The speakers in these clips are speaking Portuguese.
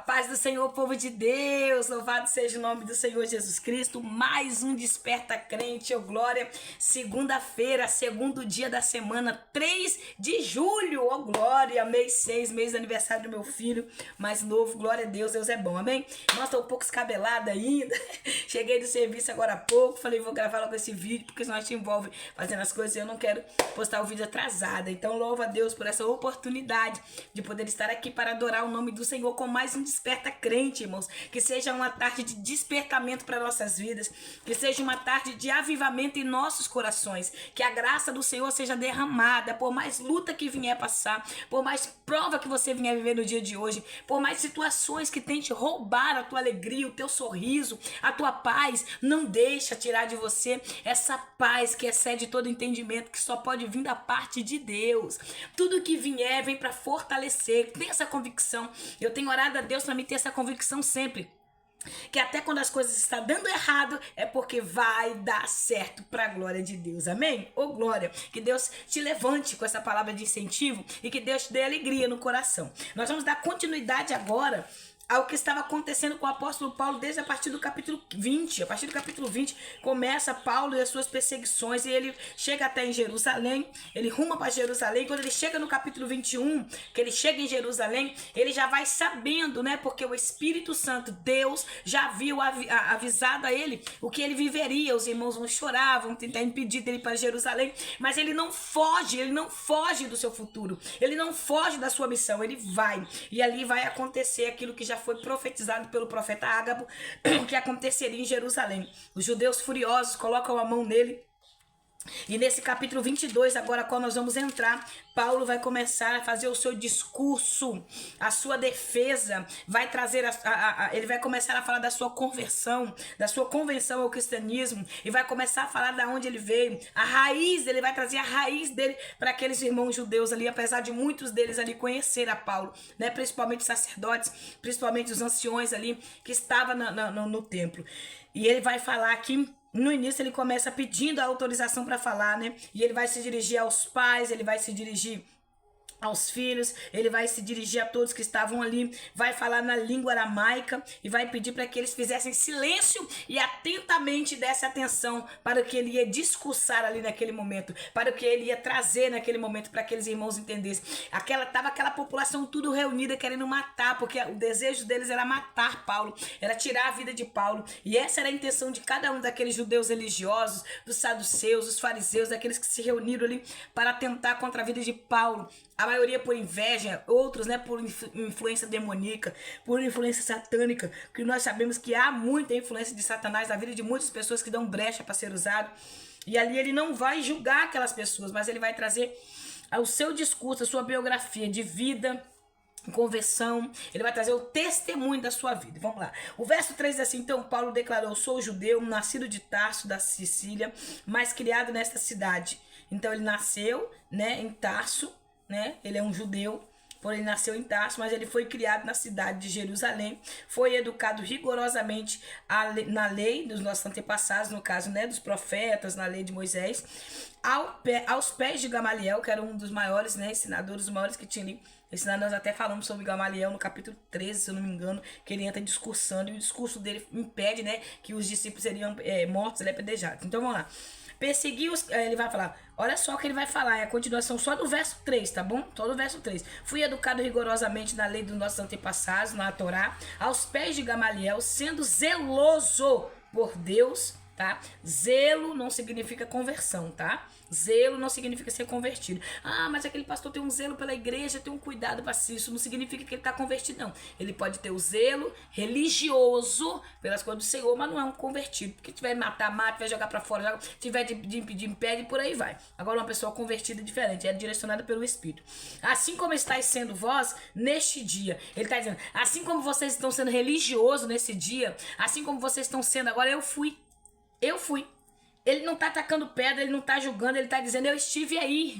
paz do Senhor, povo de Deus, louvado seja o nome do Senhor Jesus Cristo, mais um Desperta Crente, ô glória, segunda-feira, segundo dia da semana, 3 de julho, ô glória, mês 6, mês do aniversário do meu filho, mais novo, glória a Deus, Deus é bom, amém? Nossa, tô um pouco escabelada ainda, cheguei do serviço agora há pouco, falei, vou gravar logo esse vídeo, porque senão a gente envolve fazendo as coisas e eu não quero postar o vídeo atrasada, então louva a Deus por essa oportunidade de poder estar aqui para adorar o nome do Senhor com mais um Desperta Crente, irmãos. Que seja uma tarde de despertamento para nossas vidas. Que seja uma tarde de avivamento em nossos corações. Que a graça do Senhor seja derramada. Por mais luta que vier passar. Por mais prova que você vier viver no dia de hoje. Por mais situações que tente roubar a tua alegria, o teu sorriso, a tua paz. Não deixa tirar de você essa paz que excede todo entendimento. Que só pode vir da parte de Deus. Tudo que vier vem para fortalecer. Tem essa convicção. Eu tenho orado a Deus para me ter essa convicção sempre. Que até quando as coisas estão dando errado, é porque vai dar certo para a glória de Deus. Amém? Ô glória. Que Deus te levante com essa palavra de incentivo e que Deus te dê alegria no coração. Nós vamos dar continuidade agora ao que estava acontecendo com o apóstolo Paulo desde a partir do capítulo 20. A partir do capítulo 20 começa Paulo e as suas perseguições e ele chega até em Jerusalém, ele ruma para Jerusalém. Quando ele chega no capítulo 21, que ele chega em Jerusalém, ele já vai sabendo, né, porque o Espírito Santo, Deus, já havia avisado a ele o que ele viveria. Os irmãos vão chorar, vão tentar impedir dele para Jerusalém, mas ele não foge do seu futuro, ele não foge da sua missão, ele vai, e ali vai acontecer aquilo que já foi profetizado pelo profeta Ágabo, o que aconteceria em Jerusalém. Os judeus furiosos colocam a mão nele. E nesse capítulo 22, agora quando nós vamos entrar, Paulo vai começar a fazer o seu discurso, a sua defesa, vai trazer ele vai começar a falar da sua conversão ao cristianismo, e vai começar a falar da onde ele veio, a raiz, ele vai trazer a raiz dele para aqueles irmãos judeus ali, apesar de muitos deles ali conhecer a Paulo, né? Principalmente os sacerdotes, principalmente os anciões ali que estavam no templo. E ele vai falar aqui. No início ele começa pedindo a autorização para falar, né? E ele vai se dirigir aos pais, ele vai se dirigir aos filhos, ele vai se dirigir a todos que estavam ali, vai falar na língua aramaica e vai pedir para que eles fizessem silêncio e atentamente desse atenção para o que ele ia discursar ali naquele momento, para o que ele ia trazer naquele momento, para aqueles irmãos entendessem. Tava aquela população tudo reunida querendo matar, porque o desejo deles era matar Paulo, era tirar a vida de Paulo, e essa era a intenção de cada um daqueles judeus religiosos, dos saduceus, dos fariseus, daqueles que se reuniram ali para atentar contra a vida de Paulo. A maioria por inveja, outros, né, por influência demoníaca, por influência satânica, que nós sabemos que há muita influência de Satanás na vida de muitas pessoas que dão brecha para ser usado. E ali ele não vai julgar aquelas pessoas, mas ele vai trazer o seu discurso, a sua biografia de vida, conversão, ele vai trazer o testemunho da sua vida. Vamos lá. O verso 3 diz assim: então Paulo declarou: sou judeu, nascido de Tarso, da Sicília, mas criado nesta cidade. Então ele nasceu, né, em Tarso, né? Ele é um judeu, porém ele nasceu em Tarso, mas ele foi criado na cidade de Jerusalém, foi educado rigorosamente na lei dos nossos antepassados, no caso, né, dos profetas, na lei de Moisés, aos pés de Gamaliel, que era um dos maiores, né, ensinadores, os maiores que tinha ali. Nós até falamos sobre Gamaliel no capítulo 13, se eu não me engano, que ele entra discursando, e o discurso dele impede, né, que os discípulos seriam mortos, apedrejados. Então vamos lá. Persegui-os, ele vai falar, olha só o que ele vai falar, é a continuação só do verso 3, tá bom? Só do verso 3. Fui educado rigorosamente na lei dos nossos antepassados, na Torá, aos pés de Gamaliel, sendo zeloso por Deus, tá? Zelo não significa conversão, tá? Zelo não significa ser convertido. Ah, mas aquele pastor tem um zelo pela igreja, tem um cuidado para si. Isso não significa que ele está convertido, não. Ele pode ter o zelo religioso pelas coisas do Senhor, mas não é um convertido. Porque tiver matar, mata, tiver jogar para fora, tiver de impedir, impede, e por aí vai. Agora uma pessoa convertida é diferente, é direcionada pelo Espírito. Assim como estáis sendo vós neste dia. Ele está dizendo, assim como vocês estão sendo religiosos nesse dia, assim como vocês estão sendo agora, eu fui. Ele não tá atacando pedra, ele não tá julgando, ele tá dizendo, eu estive aí.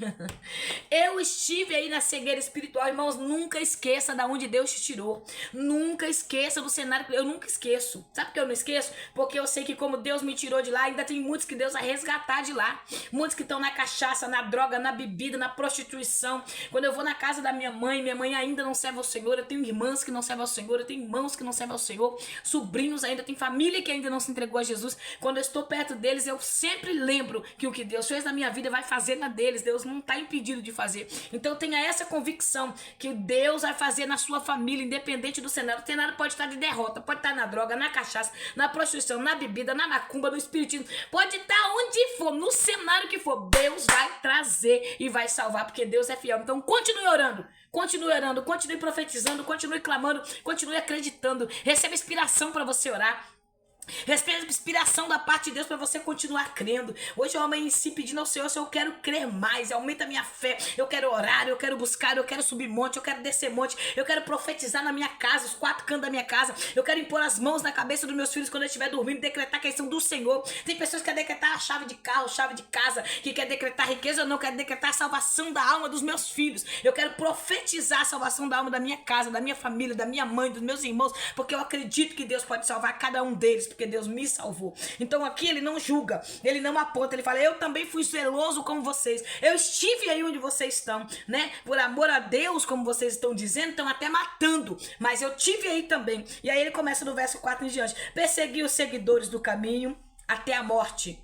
Eu estive aí na cegueira espiritual. Irmãos, nunca esqueça de onde Deus te tirou. Nunca esqueça do cenário. Eu nunca esqueço. Sabe por que eu não esqueço? Porque eu sei que como Deus me tirou de lá, ainda tem muitos que Deus vai resgatar de lá. Muitos que estão na cachaça, na droga, na bebida, na prostituição. Quando eu vou na casa da minha mãe ainda não serve ao Senhor. Eu tenho irmãs que não servem ao Senhor, eu tenho irmãos que não servem ao Senhor, sobrinhos ainda, tem família que ainda não se entregou a Jesus. Quando eu estou perto deles, eu sempre lembro que o que Deus fez na minha vida vai fazer na deles. Deus não está impedido de fazer. Então tenha essa convicção que Deus vai fazer na sua família, independente do cenário. O cenário pode estar de derrota, pode estar na droga, na cachaça, na prostituição, na bebida, na macumba, no espiritismo, pode estar onde for, no cenário que for, Deus vai trazer e vai salvar, porque Deus é fiel. Então continue orando, continue profetizando, continue clamando, continue acreditando. Receba inspiração para você orar. Receba inspiração da parte de Deus para você continuar crendo. Hoje eu amanheci pedindo ao Senhor, Senhor, eu quero crer mais, aumenta a minha fé, eu quero orar, eu quero buscar, eu quero subir monte, eu quero descer monte, eu quero profetizar na minha casa, os 4 cantos da minha casa, eu quero impor as mãos na cabeça dos meus filhos quando eu estiver dormindo, decretar que eles são do Senhor. Tem pessoas que querem decretar a chave de carro, chave de casa, que quer decretar riqueza, eu não quero decretar a salvação da alma dos meus filhos. Eu quero profetizar a salvação da alma da minha casa, da minha família, da minha mãe, dos meus irmãos, porque eu acredito que Deus pode salvar cada um deles, porque Deus me salvou. Então aqui ele não julga, ele não aponta, ele fala, eu também fui zeloso como vocês, eu estive aí onde vocês estão, né? Por amor a Deus, como vocês estão dizendo, estão até matando, mas eu tive aí também. E aí ele começa no verso 4 em diante, persegui os seguidores do caminho até a morte.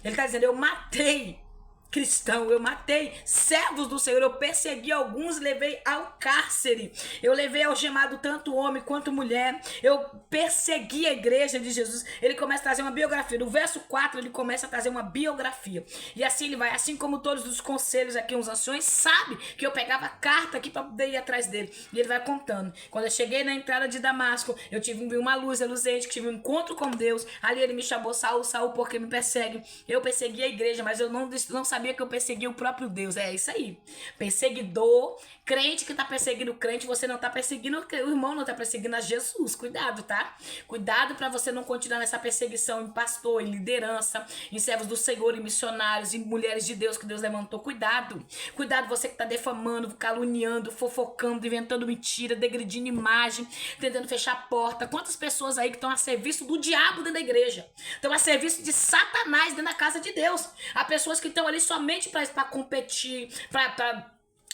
Ele está dizendo, eu matei cristão, eu matei servos do Senhor, eu persegui alguns, levei ao cárcere, eu levei algemado tanto homem quanto mulher, eu persegui a igreja de Jesus. Ele começa a trazer uma biografia, no verso 4 ele começa a trazer uma biografia, e assim ele vai, assim como todos os conselhos aqui, uns anciões, sabe que eu pegava carta aqui para poder ir atrás dele, e ele vai contando, quando eu cheguei na entrada de Damasco, eu tive uma luz reluzente, tive um encontro com Deus, ali ele me chamou, Saul, Saul, porque me persegue? Eu persegui a igreja, mas eu não sabia que eu persegui o próprio Deus. É isso aí. Perseguidor, crente que tá perseguindo o crente, você não tá perseguindo, o irmão não tá perseguindo a Jesus. Cuidado, tá? Cuidado para você não continuar nessa perseguição em pastor, em liderança, em servos do Senhor, em missionários, em mulheres de Deus que Deus levantou. Cuidado. Cuidado você que tá defamando, caluniando, fofocando, inventando mentira, degredindo imagem, tentando fechar a porta. Quantas pessoas aí que estão a serviço do diabo dentro da igreja? Estão a serviço de Satanás dentro da casa de Deus. Há pessoas que estão ali somente para competir, para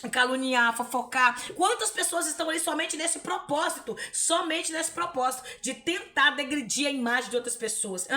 caluniar, fofocar. Quantas pessoas estão ali somente nesse propósito de tentar degredir a imagem de outras pessoas?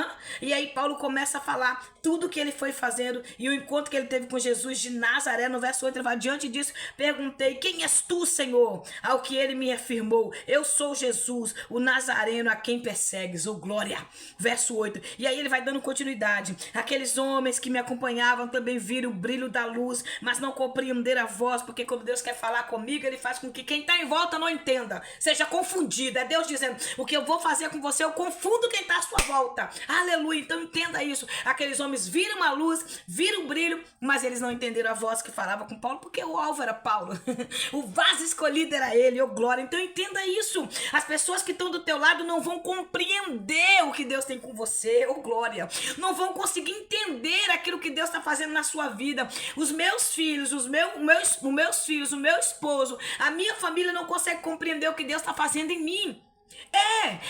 E aí Paulo começa a falar tudo que ele foi fazendo e o encontro que ele teve com Jesus de Nazaré. No verso 8 ele fala, diante disso perguntei, quem és tu, Senhor? Ao que ele me afirmou, eu sou Jesus, o Nazareno a quem persegues, oh glória. Verso 8, e aí ele vai dando continuidade, aqueles homens que me acompanhavam também viram o brilho da luz, mas não compreenderam a voz, porque quando Deus quer falar comigo, ele faz com que quem está em volta não entenda, seja confundido. É Deus dizendo, o que eu vou fazer com você, eu confundo quem está à sua volta. Aleluia, então entenda isso. Aqueles homens viram a luz, viram o brilho, mas eles não entenderam a voz que falava com Paulo, porque o alvo era Paulo. O vaso escolhido era ele, oh glória. Então entenda isso. As pessoas que estão do teu lado não vão compreender o que Deus tem com você, oh glória. Não vão conseguir entender aquilo que Deus está fazendo na sua vida. Os meus filhos, os meus filhos, o meu esposo, a minha família não consegue compreender o que Deus está fazendo em mim.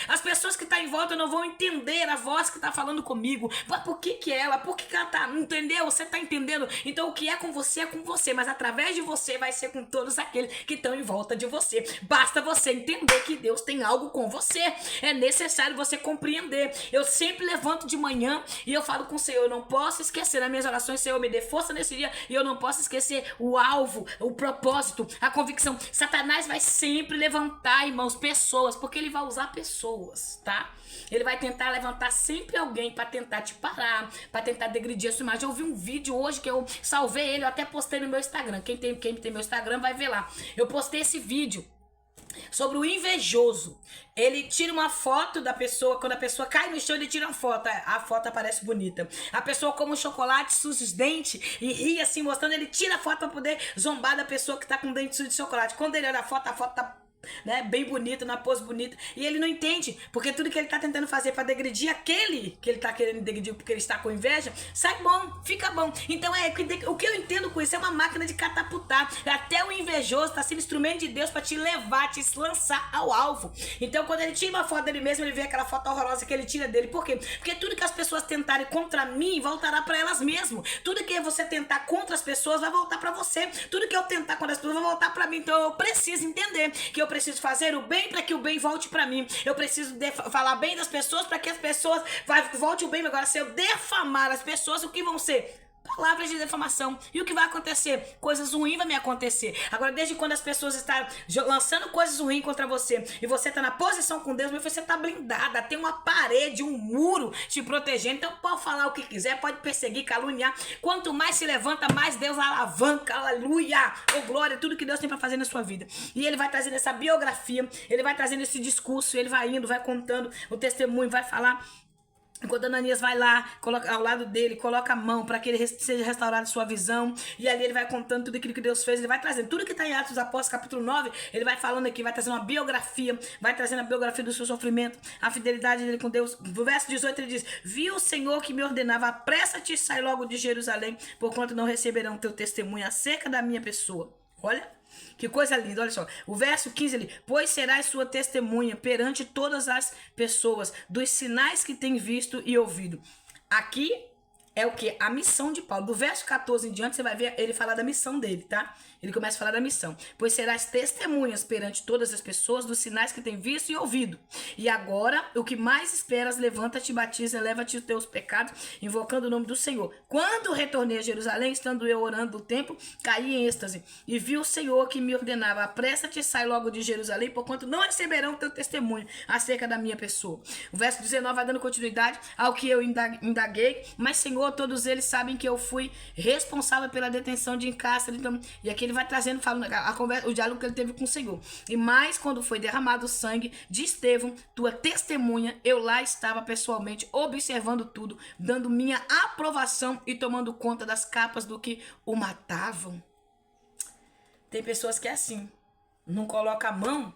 As pessoas que estão em volta não vão entender a voz que está falando comigo. Mas por que ela? Por que ela tá? Entendeu? Você está entendendo? Então o que é com você, mas através de você vai ser com todos aqueles que estão em volta de você. Basta você entender que Deus tem algo com você. É necessário você compreender. Eu sempre levanto de manhã e eu falo com o Senhor, eu não posso esquecer nas minhas orações, Senhor, me dê força nesse dia, e eu não posso esquecer o alvo, o propósito, a convicção. Satanás vai sempre levantar, irmãos, pessoas, porque ele vai usar pessoas, tá? Ele vai tentar levantar sempre alguém para tentar te parar, para tentar degredir a sua imagem. Eu vi um vídeo hoje que eu salvei ele, eu até postei no meu Instagram. Quem tem meu Instagram vai ver lá. Eu postei esse vídeo sobre o invejoso. Ele tira uma foto da pessoa, quando a pessoa cai no chão, ele tira uma foto, a foto aparece bonita. A pessoa come um chocolate, suja os dentes e ri assim, mostrando, ele tira a foto para poder zombar da pessoa que tá com dente sujo de chocolate. Quando ele olha a foto tá né, bem bonito, na pose bonita, e ele não entende, porque tudo que ele tá tentando fazer para degredir aquele que ele tá querendo degredir porque ele está com inveja, sai bom, fica bom. Então o que eu entendo com isso é uma máquina de catapultar. Até o invejoso tá sendo instrumento de Deus para te levar, te lançar ao alvo. Então quando ele tira uma foto dele mesmo, ele vê aquela foto horrorosa que ele tira dele. Por quê? Porque tudo que as pessoas tentarem contra mim voltará para elas mesmas. Tudo que você tentar contra as pessoas vai voltar para você. Tudo que eu tentar contra as pessoas vai voltar para mim. Então eu preciso entender que eu preciso fazer o bem para que o bem volte para mim. Eu preciso falar bem das pessoas para que as pessoas volte o bem. Agora, se eu defamar as pessoas, o que vão ser? Palavras de defamação. E o que vai acontecer? Coisas ruins vão me acontecer. Agora, desde quando as pessoas estão lançando coisas ruins contra você e você está na posição com Deus, você está blindada. Tem uma parede, um muro te protegendo. Então pode falar o que quiser, pode perseguir, caluniar. Quanto mais se levanta, mais Deus alavanca. Aleluia! Oh, glória! Tudo que Deus tem para fazer na sua vida. E ele vai trazendo essa biografia, ele vai trazendo esse discurso, ele vai indo, vai contando o testemunho, vai falar. Enquanto Ananias vai lá, coloca ao lado dele, coloca a mão para que ele seja restaurado sua visão. E ali ele vai contando tudo aquilo que Deus fez. Ele vai trazendo tudo que está em Atos dos Apóstolos, capítulo 9. Ele vai falando aqui, vai trazendo uma biografia. Vai trazendo a biografia do seu sofrimento, a fidelidade dele com Deus. No verso 18 ele diz: viu o Senhor que me ordenava, apressa-te e sai logo de Jerusalém, porquanto não receberão teu testemunho acerca da minha pessoa. Olha. Que coisa linda, olha só. O verso 15 ali. Pois serás sua testemunha perante todas as pessoas dos sinais que tem visto e ouvido. Aqui é o que? A missão de Paulo. Do verso 14 em diante, você vai ver ele falar da missão dele, tá? Ele começa a falar da missão. Pois serás testemunhas perante todas as pessoas dos sinais que tem visto e ouvido. E agora, o que mais esperas, levanta-te, batiza, leva-te os teus pecados, invocando o nome do Senhor. Quando retornei a Jerusalém, estando eu orando do templo, caí em êxtase. E vi o Senhor que me ordenava: apressa-te e sai logo de Jerusalém, porquanto não receberão teu testemunho acerca da minha pessoa. O verso 19 vai dando continuidade ao que eu indaguei. Mas, Senhor, todos eles sabem que eu fui responsável pela detenção de encárcere. Então, e aqui ele vai trazendo, falando o diálogo que ele teve com o Senhor. E mais, quando foi derramado o sangue de Estevão, tua testemunha, eu lá estava pessoalmente observando tudo, dando minha aprovação e tomando conta das capas do que o matavam. Tem pessoas que é assim, não coloca a mão,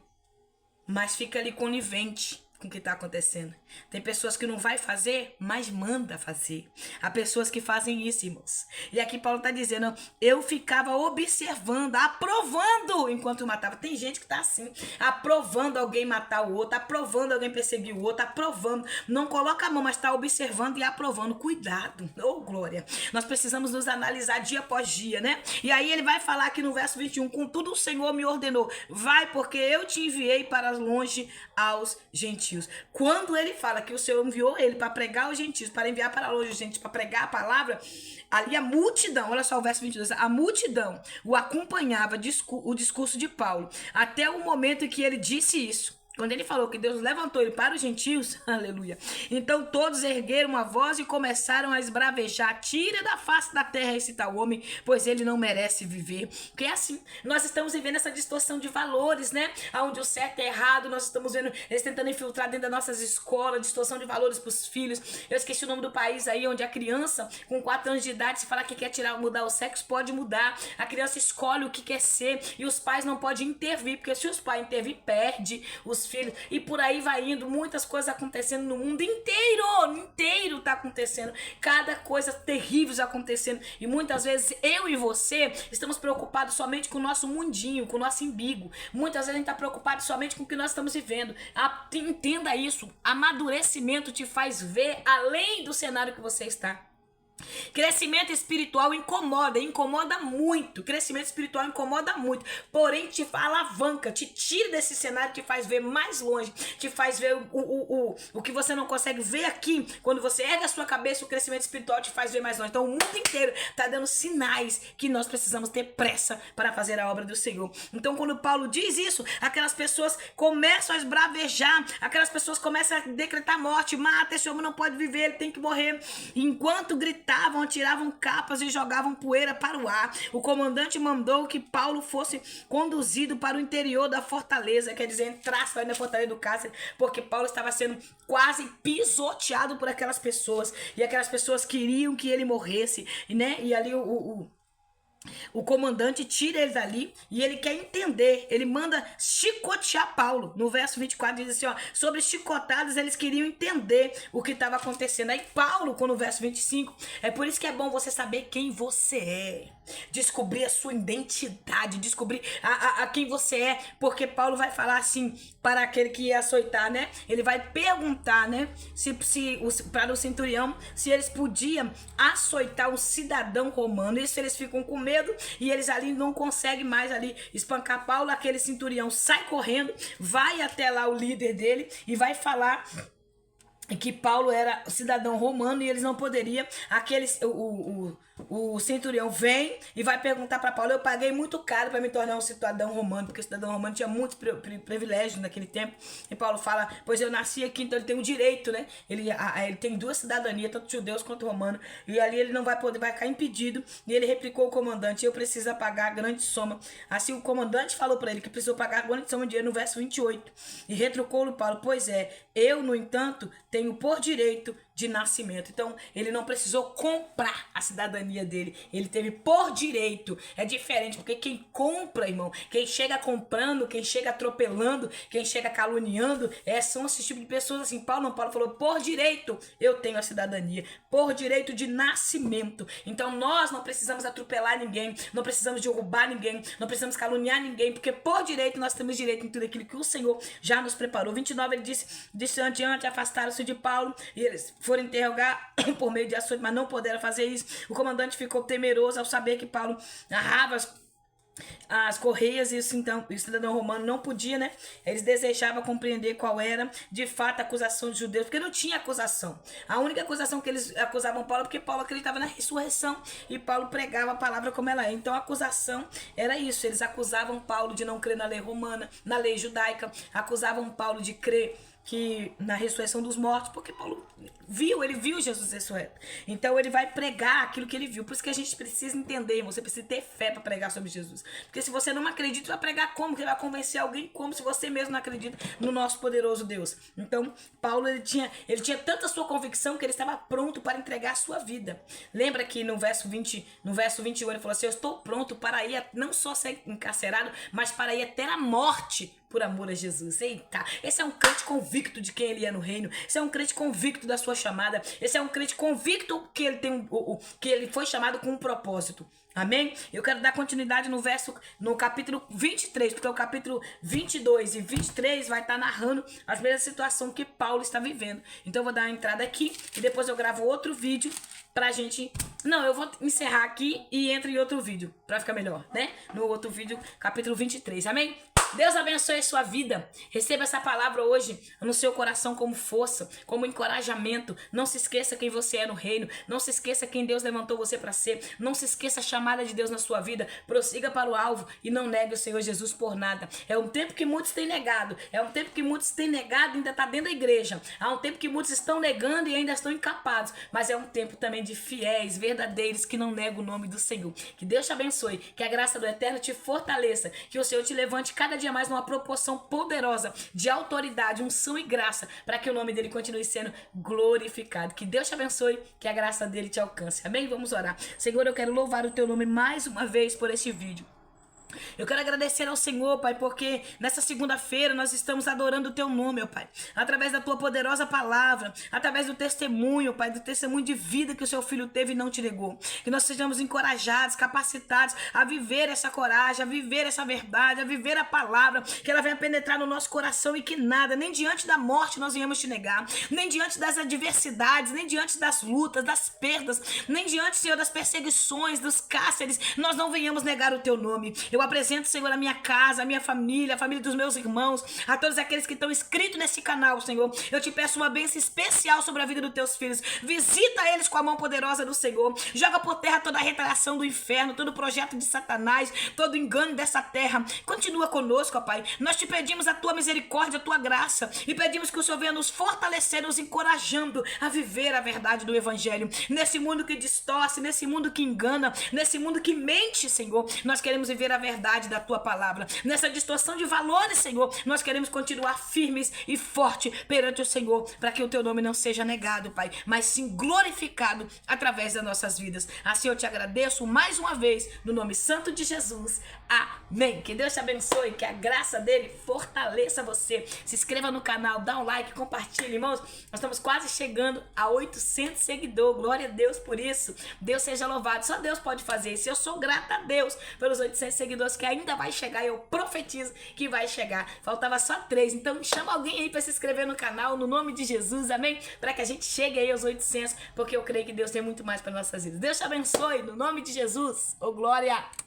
mas fica ali conivente com o que está acontecendo. Tem pessoas que não vai fazer, mas manda fazer. Há pessoas que fazem isso, irmãos. E aqui Paulo está dizendo: eu ficava observando, aprovando enquanto matava. Tem gente que está assim, aprovando alguém matar o outro, aprovando alguém perseguir o outro, aprovando. Não coloca a mão, mas está observando e aprovando. Cuidado. Oh, glória. Nós precisamos nos analisar dia após dia, né? E aí ele vai falar aqui no verso 21, contudo o Senhor me ordenou: vai, porque eu te enviei para longe aos gentios. Quando ele fala que o Senhor enviou ele para pregar aos gentios, para enviar para longe os gentios, para pregar a palavra, ali a multidão, olha só o verso 22, a multidão o acompanhava, o discurso de Paulo, até o momento em que ele disse isso. Quando ele falou que Deus levantou ele para os gentios, aleluia, então todos ergueram uma voz e começaram a esbravejar: tira da face da terra esse tal homem, pois ele não merece viver. Porque é assim, nós estamos vivendo essa distorção de valores, né? Onde o certo é errado, nós estamos vendo eles tentando infiltrar dentro das nossas escolas, distorção de valores para os filhos. Eu esqueci o nome do país aí, onde a criança com 4 anos de idade, se falar que quer mudar o sexo, pode mudar. A criança escolhe o que quer ser e os pais não podem intervir, porque se os pais intervir, perde os filhos, e por aí vai indo, muitas coisas acontecendo no mundo inteiro tá acontecendo, cada coisa terrível acontecendo, e muitas vezes eu e você estamos preocupados somente com o nosso mundinho, com o nosso umbigo. Muitas vezes a gente está preocupado somente com o que nós estamos vivendo. Entenda isso, amadurecimento te faz ver além do cenário que você está. Crescimento espiritual incomoda muito. Crescimento espiritual incomoda muito, porém te alavanca, te tira desse cenário, te faz ver mais longe, te faz ver o que você não consegue ver aqui. Quando você ergue a sua cabeça, o crescimento espiritual te faz ver mais longe. Então o mundo inteiro está dando sinais que nós precisamos ter pressa para fazer a obra do Senhor. Então quando Paulo diz isso, aquelas pessoas começam a esbravejar, aquelas pessoas começam a decretar morte: mata, esse homem não pode viver, ele tem que morrer. Enquanto gritavam, atiravam capas e jogavam poeira para o ar, o comandante mandou que Paulo fosse conduzido para o interior da fortaleza, quer dizer, entrasse na fortaleza do cárcere, porque Paulo estava sendo quase pisoteado por aquelas pessoas, e aquelas pessoas queriam que ele morresse, né? E ali O comandante tira eles dali e ele quer entender. Ele manda chicotear Paulo. No verso 24 diz assim, ó, sobre chicotadas eles queriam entender o que estava acontecendo. Aí Paulo, quando no verso 25, é por isso que é bom você saber quem você é. Descobrir a sua identidade, descobrir a quem você é. Porque Paulo vai falar assim para aquele que ia açoitar, né? Ele vai perguntar, né? Para o centurião, se eles podiam açoitar um cidadão romano. Isso eles ficam com medo e eles ali não conseguem mais ali espancar Paulo. Aquele centurião sai correndo, vai até lá o líder dele e vai falar que Paulo era cidadão romano e eles não poderiam. O centurião vem e vai perguntar para Paulo: eu paguei muito caro para me tornar um cidadão romano, porque o cidadão romano tinha muitos privilégios naquele tempo. E Paulo fala: pois eu nasci aqui, então ele tem um direito, né? Ele tem duas cidadanias, tanto judeus quanto romano, e ali ele não vai poder, vai ficar impedido. E ele replicou ao comandante: eu preciso pagar grande soma. Assim o comandante falou para ele que precisou pagar grande soma de dinheiro, no verso 28. E retrucou-lhe Paulo: pois é, eu, no entanto, tenho por direito de nascimento. Então, ele não precisou comprar a cidadania dele. Ele teve por direito. É diferente, porque quem compra, irmão, quem chega comprando, quem chega atropelando, quem chega caluniando, são esse tipo de pessoas assim. Paulo falou: por direito eu tenho a cidadania. Por direito de nascimento. Então, nós não precisamos atropelar ninguém, não precisamos derrubar ninguém, não precisamos caluniar ninguém, porque por direito nós temos direito em tudo aquilo que o Senhor já nos preparou. 29, ele disse adiante, afastaram-se de Paulo e eles foram interrogar por meio de açoite, mas não puderam fazer isso. O comandante ficou temeroso ao saber que Paulo narrava as correias e o cidadão romano não podia, né? Eles desejavam compreender qual era de fato a acusação de judeus, porque não tinha acusação. A única acusação que eles acusavam Paulo é porque Paulo acreditava na ressurreição e Paulo pregava a palavra como ela é. Então a acusação era isso. Eles acusavam Paulo de não crer na lei romana, na lei judaica, acusavam Paulo de crer que na ressurreição dos mortos, porque Paulo ele viu Jesus ressurreto. Então ele vai pregar aquilo que ele viu. Por isso que a gente precisa entender, você precisa ter fé para pregar sobre Jesus. Porque se você não acredita, vai pregar como? Você vai convencer alguém como se você mesmo não acredita no nosso poderoso Deus. Então Paulo ele tinha tanta sua convicção que ele estava pronto para entregar a sua vida. Lembra que no verso 21 ele falou assim: eu estou pronto para ir não só ser encarcerado, mas para ir até a morte por amor a Jesus. Eita, esse é um crente convicto de quem ele é no reino. Esse é um crente convicto da sua chamada. Esse é um crente convicto que ele tem que ele foi chamado com um propósito. Amém? Eu quero dar continuidade no capítulo 23, porque o capítulo 22 e 23 vai estar narrando as mesmas situações que Paulo está vivendo. Então eu vou dar uma entrada aqui e depois eu gravo outro vídeo pra gente... Não, eu vou encerrar aqui e entro em outro vídeo pra ficar melhor, né? No outro vídeo, capítulo 23. Amém? Deus abençoe a sua vida. Receba essa palavra hoje no seu coração como força, como encorajamento. Não se esqueça quem você é no reino. Não se esqueça quem Deus levantou você para ser. Não se esqueça a chamada de Deus na sua vida. Prossiga para o alvo e não negue o Senhor Jesus por nada. É um tempo que muitos têm negado. É um tempo que muitos têm negado e ainda está dentro da igreja. Há um tempo que muitos estão negando e ainda estão incapados. Mas é um tempo também de fiéis, verdadeiros, que não negam o nome do Senhor. Que Deus te abençoe. Que a graça do Eterno te fortaleça. Que o Senhor te levante cada dia mais numa proporção poderosa de autoridade, unção e graça, para que o nome dele continue sendo glorificado. Que Deus te abençoe, que a graça dele te alcance. Amém? Vamos orar. Senhor, eu quero louvar o teu nome mais uma vez por este vídeo. Eu quero agradecer ao Senhor, Pai, porque nessa segunda-feira nós estamos adorando o Teu nome, meu Pai. Através da Tua poderosa palavra, através do testemunho, Pai, do testemunho de vida que o Seu Filho teve e não te negou. Que nós sejamos encorajados, capacitados a viver essa coragem, a viver essa verdade, a viver a palavra, que ela venha penetrar no nosso coração e que nada, nem diante da morte nós venhamos te negar, nem diante das adversidades, nem diante das lutas, das perdas, nem diante, Senhor, das perseguições, dos cárceres, nós não venhamos negar o Teu nome. Eu apresento, Senhor, a minha casa, a minha família, a família dos meus irmãos, a todos aqueles que estão inscritos nesse canal, Senhor. Eu te peço uma bênção especial sobre a vida dos teus filhos. Visita eles com a mão poderosa do Senhor. Joga por terra toda a retaliação do inferno, todo o projeto de Satanás, todo o engano dessa terra. Continua conosco, ó Pai. Nós te pedimos a tua misericórdia, a tua graça e pedimos que o Senhor venha nos fortalecer, nos encorajando a viver a verdade do Evangelho. Nesse mundo que distorce, nesse mundo que engana, nesse mundo que mente, Senhor, nós queremos viver a verdade verdade da tua palavra. Nessa distorção de valores, Senhor, nós queremos continuar firmes e forte perante o Senhor, para que o teu nome não seja negado, Pai, mas sim glorificado através das nossas vidas. Assim eu te agradeço mais uma vez, no nome santo de Jesus. Amém. Que Deus te abençoe, que a graça dele fortaleça você. Se inscreva no canal, dá um like, compartilhe, irmãos. Nós estamos quase chegando a 800 seguidores. Glória a Deus por isso. Deus seja louvado. Só Deus pode fazer isso. Eu sou grata a Deus pelos 800 seguidores que ainda vai chegar. Eu profetizo que vai chegar. Faltava só 3. Então chama alguém aí para se inscrever no canal, no nome de Jesus. Amém? Para que a gente chegue aí aos 800, porque eu creio que Deus tem muito mais para nossas vidas. Deus te abençoe, no nome de Jesus. Ô glória!